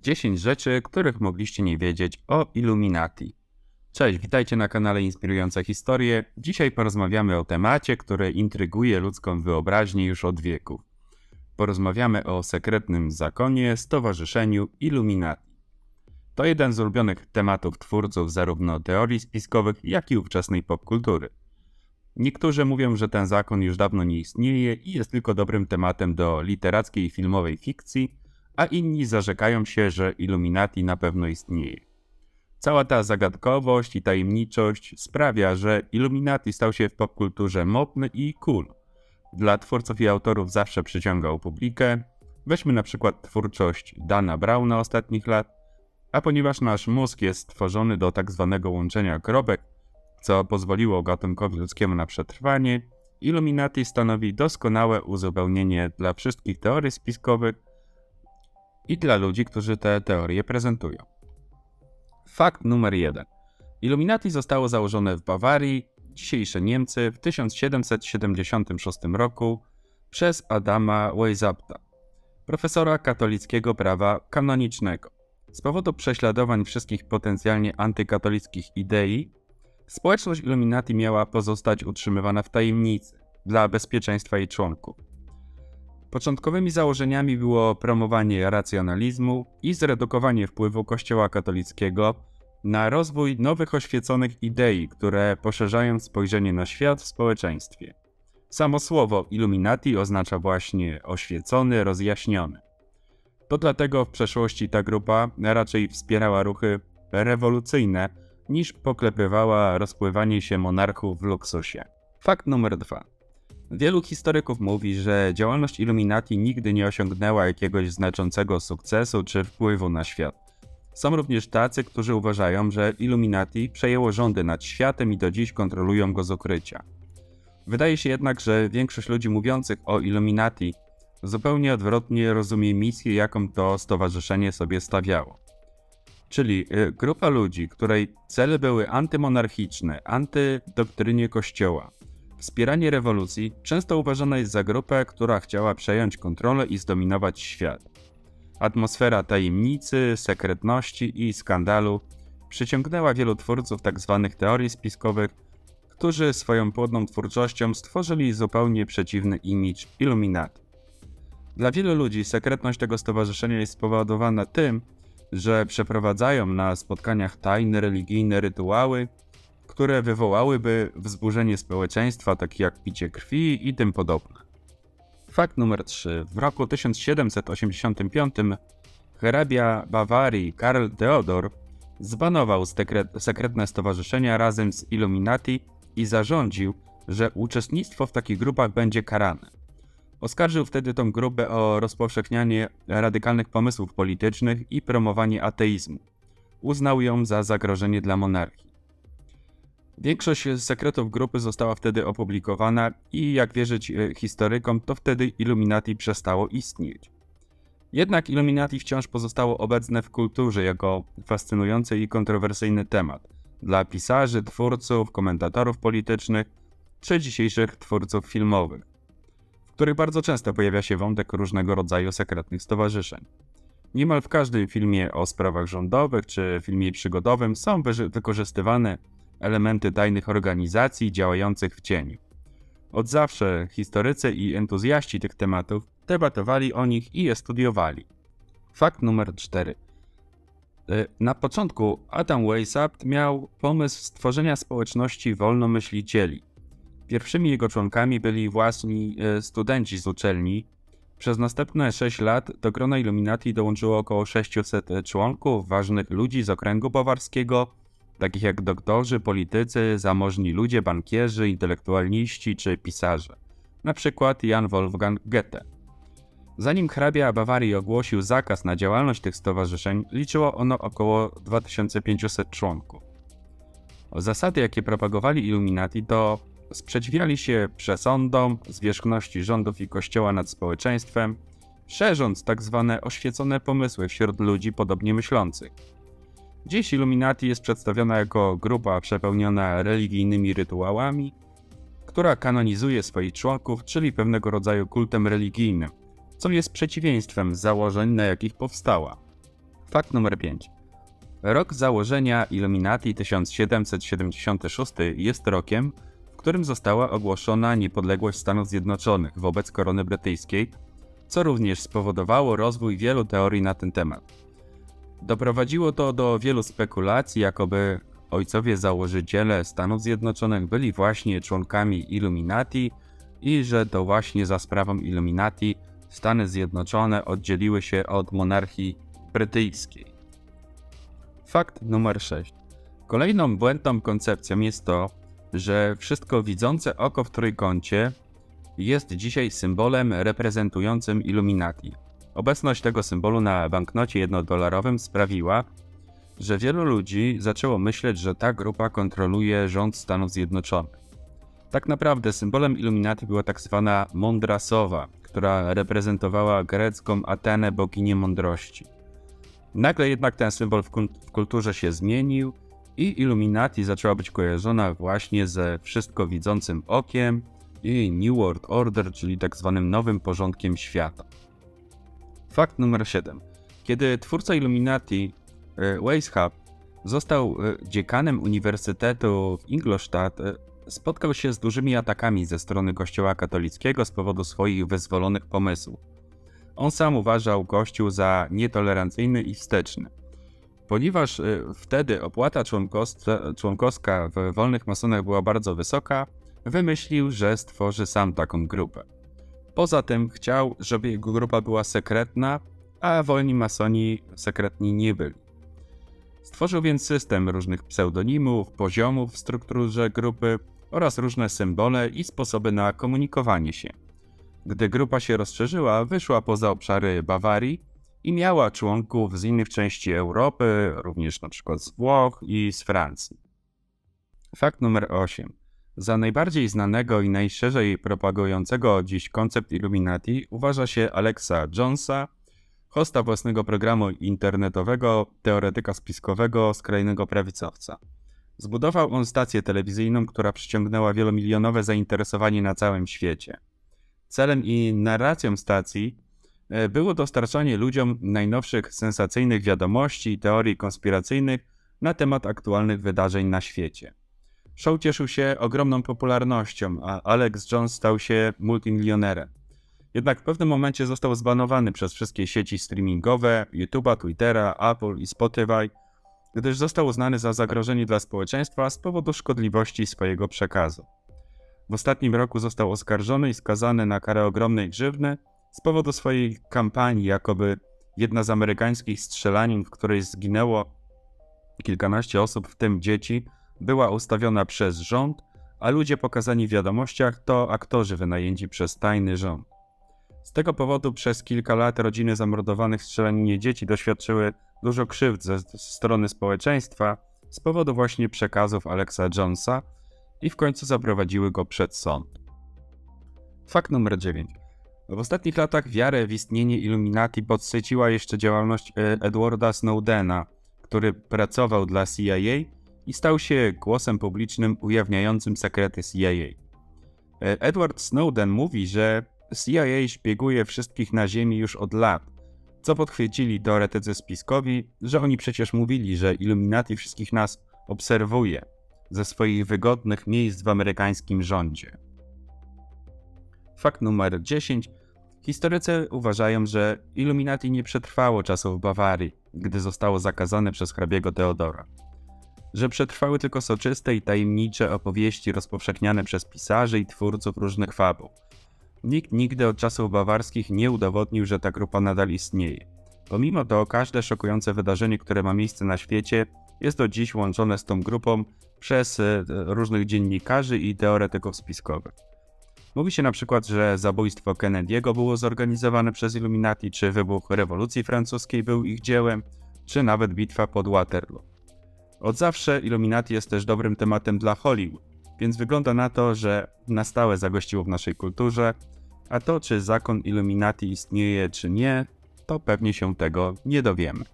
10 rzeczy, których mogliście nie wiedzieć o Illuminati. Cześć, witajcie na kanale Inspirujące Historie. Dzisiaj porozmawiamy o temacie, który intryguje ludzką wyobraźnię już od wieków. Porozmawiamy o sekretnym zakonie, stowarzyszeniu Illuminati. To jeden z ulubionych tematów twórców zarówno teorii spiskowych, jak i ówczesnej popkultury. Niektórzy mówią, że ten zakon już dawno nie istnieje i jest tylko dobrym tematem do literackiej i filmowej fikcji, a inni zarzekają się, że Illuminati na pewno istnieje. Cała ta zagadkowość i tajemniczość sprawia, że Illuminati stał się w popkulturze modny i cool. Dla twórców i autorów zawsze przyciągał publikę. Weźmy na przykład twórczość Dana Browna ostatnich lat, a ponieważ nasz mózg jest stworzony do tak zwanego łączenia kropek, co pozwoliło gatunkowi ludzkiemu na przetrwanie, Illuminati stanowi doskonałe uzupełnienie dla wszystkich teorii spiskowych i dla ludzi, którzy te teorie prezentują. Fakt numer 1. Illuminati zostało założone w Bawarii, dzisiejsze Niemcy, w 1776 roku przez Adama Weishaupta, profesora katolickiego prawa kanonicznego. Z powodu prześladowań wszystkich potencjalnie antykatolickich idei, społeczność Illuminati miała pozostać utrzymywana w tajemnicy dla bezpieczeństwa jej członków. Początkowymi założeniami było promowanie racjonalizmu i zredukowanie wpływu Kościoła katolickiego na rozwój nowych oświeconych idei, które poszerzają spojrzenie na świat w społeczeństwie. Samo słowo Illuminati oznacza właśnie oświecony, rozjaśniony. To dlatego w przeszłości ta grupa raczej wspierała ruchy rewolucyjne, niż poklepywała rozpływanie się monarchów w luksusie. Fakt numer 2. Wielu historyków mówi, że działalność Illuminati nigdy nie osiągnęła jakiegoś znaczącego sukcesu czy wpływu na świat. Są również tacy, którzy uważają, że Illuminati przejęło rządy nad światem i do dziś kontrolują go z ukrycia. Wydaje się jednak, że większość ludzi mówiących o Illuminati zupełnie odwrotnie rozumie misję, jaką to stowarzyszenie sobie stawiało. Czyli grupa ludzi, której cele były antymonarchiczne, antydoktrynie Kościoła. Wspieranie rewolucji często uważana jest za grupę, która chciała przejąć kontrolę i zdominować świat. Atmosfera tajemnicy, sekretności i skandalu przyciągnęła wielu twórców tzw. teorii spiskowych, którzy swoją płodną twórczością stworzyli zupełnie przeciwny imidż Illuminati. Dla wielu ludzi sekretność tego stowarzyszenia jest spowodowana tym, że przeprowadzają na spotkaniach tajne religijne rytuały, które wywołałyby wzburzenie społeczeństwa, takie jak picie krwi i tym podobne. Fakt numer 3. W roku 1785 hrabia Bawarii Karl Theodor zbanował sekretne stowarzyszenia razem z Illuminati i zarządził, że uczestnictwo w takich grupach będzie karane. Oskarżył wtedy tą grupę o rozpowszechnianie radykalnych pomysłów politycznych i promowanie ateizmu. Uznał ją za zagrożenie dla monarchii. Większość sekretów grupy została wtedy opublikowana i jak wierzyć historykom, to wtedy Illuminati przestało istnieć. Jednak Illuminati wciąż pozostało obecne w kulturze jako fascynujący i kontrowersyjny temat dla pisarzy, twórców, komentatorów politycznych czy dzisiejszych twórców filmowych, w których bardzo często pojawia się wątek różnego rodzaju sekretnych stowarzyszeń. Niemal w każdym filmie o sprawach rządowych czy filmie przygodowym są wykorzystywane elementy tajnych organizacji działających w cieniu. Od zawsze historycy i entuzjaści tych tematów debatowali o nich i je studiowali. Fakt numer 4. Na początku Adam Weishaupt miał pomysł stworzenia społeczności wolnomyślicieli. Pierwszymi jego członkami byli właśnie studenci z uczelni. Przez następne 6 lat do grona Illuminati dołączyło około 600 członków, ważnych ludzi z okręgu bawarskiego, takich jak doktorzy, politycy, zamożni ludzie, bankierzy, intelektualiści czy pisarze, na przykład Jan Wolfgang Goethe. Zanim hrabia Bawarii ogłosił zakaz na działalność tych stowarzyszeń, liczyło ono około 2500 członków. Zasady, jakie propagowali Illuminati, to sprzeciwiali się przesądom, zwierzchności rządów i kościoła nad społeczeństwem, szerząc tzw. oświecone pomysły wśród ludzi podobnie myślących. Dziś Illuminati jest przedstawiona jako grupa przepełniona religijnymi rytuałami, która kanonizuje swoich członków, czyli pewnego rodzaju kultem religijnym, co jest przeciwieństwem założeń, na jakich powstała. Fakt numer 5. Rok założenia Illuminati 1776 jest rokiem, w którym została ogłoszona niepodległość Stanów Zjednoczonych wobec korony brytyjskiej, co również spowodowało rozwój wielu teorii na ten temat. Doprowadziło to do wielu spekulacji, jakoby ojcowie założyciele Stanów Zjednoczonych byli właśnie członkami Illuminati i że to właśnie za sprawą Illuminati Stany Zjednoczone oddzieliły się od monarchii brytyjskiej. Fakt numer 6. Kolejną błędną koncepcją jest to, że wszystko widzące oko w trójkącie jest dzisiaj symbolem reprezentującym Illuminati. Obecność tego symbolu na banknocie $1 sprawiła, że wielu ludzi zaczęło myśleć, że ta grupa kontroluje rząd Stanów Zjednoczonych. Tak naprawdę symbolem Illuminati była tak zwana mądra sowa, która reprezentowała grecką Atenę, boginię mądrości. Nagle jednak ten symbol w kulturze się zmienił i Illuminati zaczęła być kojarzona właśnie ze wszystko widzącym okiem i New World Order, czyli tak zwanym nowym porządkiem świata. Fakt numer 7. Kiedy twórca Illuminati, Weishaupt, został dziekanem Uniwersytetu w Ingolstadt, spotkał się z dużymi atakami ze strony Kościoła katolickiego z powodu swoich wyzwolonych pomysłów. On sam uważał Kościół za nietolerancyjny i wsteczny. Ponieważ wtedy opłata członkowska w wolnych masonach była bardzo wysoka, wymyślił, że stworzy sam taką grupę. Poza tym chciał, żeby jego grupa była sekretna, a wolni masoni sekretni nie byli. Stworzył więc system różnych pseudonimów, poziomów w strukturze grupy oraz różne symbole i sposoby na komunikowanie się. Gdy grupa się rozszerzyła, wyszła poza obszary Bawarii i miała członków z innych części Europy, również np. z Włoch i z Francji. Fakt numer 8. Za najbardziej znanego i najszerzej propagującego dziś koncept Illuminati uważa się Alexa Jonesa, hosta własnego programu internetowego, teoretyka spiskowego, skrajnego prawicowca. Zbudował on stację telewizyjną, która przyciągnęła wielomilionowe zainteresowanie na całym świecie. Celem i narracją stacji było dostarczanie ludziom najnowszych sensacyjnych wiadomości i teorii konspiracyjnych na temat aktualnych wydarzeń na świecie. Show cieszył się ogromną popularnością, a Alex Jones stał się multimilionerem. Jednak w pewnym momencie został zbanowany przez wszystkie sieci streamingowe, YouTube'a, Twittera, Apple i Spotify, gdyż został uznany za zagrożenie dla społeczeństwa z powodu szkodliwości swojego przekazu. W ostatnim roku został oskarżony i skazany na karę ogromnej grzywny z powodu swojej kampanii, jakoby jedna z amerykańskich strzelanin, w której zginęło kilkanaście osób, w tym dzieci, była ustawiona przez rząd, a ludzie pokazani w wiadomościach to aktorzy wynajęci przez tajny rząd. Z tego powodu przez kilka lat rodziny zamordowanych w strzelaninie dzieci doświadczyły dużo krzywd ze strony społeczeństwa z powodu właśnie przekazów Alexa Jonesa i w końcu zaprowadziły go przed sąd. Fakt numer 9. W ostatnich latach wiarę w istnienie Illuminati podsyciła jeszcze działalność Edwarda Snowdena, który pracował dla CIA i stał się głosem publicznym ujawniającym sekrety CIA. Edward Snowden mówi, że CIA szpieguje wszystkich na Ziemi już od lat, co podchwycili teoretycy spiskowi, że oni przecież mówili, że Illuminati wszystkich nas obserwuje ze swoich wygodnych miejsc w amerykańskim rządzie. Fakt numer 10. Historycy uważają, że Illuminati nie przetrwało czasów Bawarii, gdy zostało zakazane przez hrabiego Teodora. Że przetrwały tylko soczyste i tajemnicze opowieści rozpowszechniane przez pisarzy i twórców różnych fabuł. Nikt nigdy od czasów bawarskich nie udowodnił, że ta grupa nadal istnieje. Pomimo to każde szokujące wydarzenie, które ma miejsce na świecie, jest do dziś łączone z tą grupą przez różnych dziennikarzy i teoretyków spiskowych. Mówi się na przykład, że zabójstwo Kennedy'ego było zorganizowane przez Illuminati, czy wybuch rewolucji francuskiej był ich dziełem, czy nawet bitwa pod Waterloo. Od zawsze Illuminati jest też dobrym tematem dla Hollywood, więc wygląda na to, że na stałe zagościło w naszej kulturze, a to, czy zakon Illuminati istnieje, czy nie, to pewnie się tego nie dowiemy.